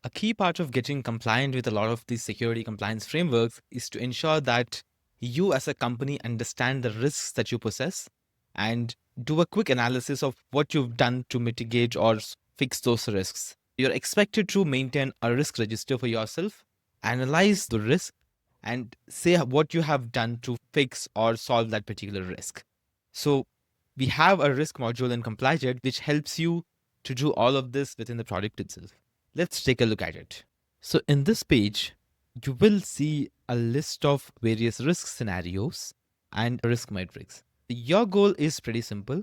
A key part of getting compliant with a lot of these security compliance frameworks is to ensure that you as a company understand the risks that you possess and do a quick analysis of what you've done to mitigate or fix those risks. You're expected to maintain a risk register for yourself, analyze the risk, and say what you have done to fix or solve that particular risk. So we have a risk module in ComplyJet which helps you to do all of this within the product itself. Let's take a look at it. So in this page, you will see a list of various risk scenarios and risk metrics. Your goal is pretty simple.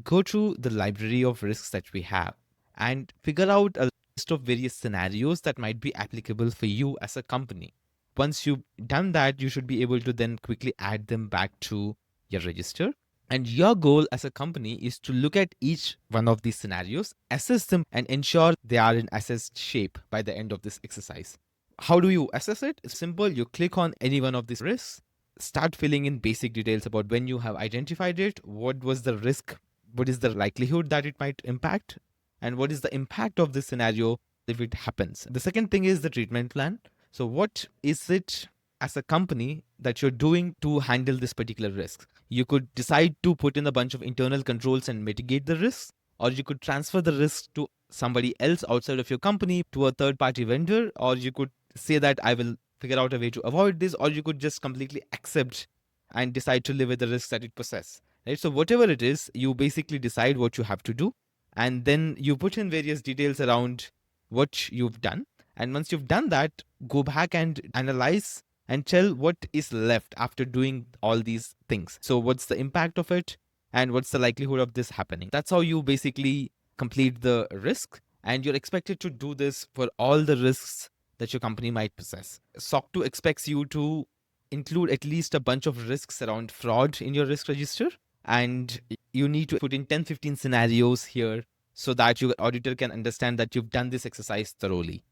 Go to the library of risks that we have and figure out a list of various scenarios that might be applicable for you as a company. Once you've done that, you should be able to then quickly add them back to your register. And your goal as a company is to look at each one of these scenarios, assess them, and ensure they are in assessed shape by the end of this exercise. How do you assess it? It's simple. You click on any one of these risks, start filling in basic details about when you have identified it, what was the risk, what is the likelihood that it might impact, and what is the impact of this scenario if it happens. The second thing is the treatment plan. So, what is it as a company that you're doing to handle this particular risk? You could decide to put in a bunch of internal controls and mitigate the risks, or you could transfer the risk to somebody else outside of your company, to a third party vendor, or you could say that I will figure out a way to avoid this, or you could just completely accept and decide to live with the risks that it possesses. Right? So whatever it is, you basically decide what you have to do, and then you put in various details around what you've done. And once you've done that, go back and analyze and tell what is left after doing all these things. So what's the impact of it and what's the likelihood of this happening? That's how you basically complete the risk, and you're expected to do this for all the risks that your company might possess. SOC 2 expects you to include at least a bunch of risks around fraud in your risk register, and you need to put in 10-15 scenarios here so that your auditor can understand that you've done this exercise thoroughly.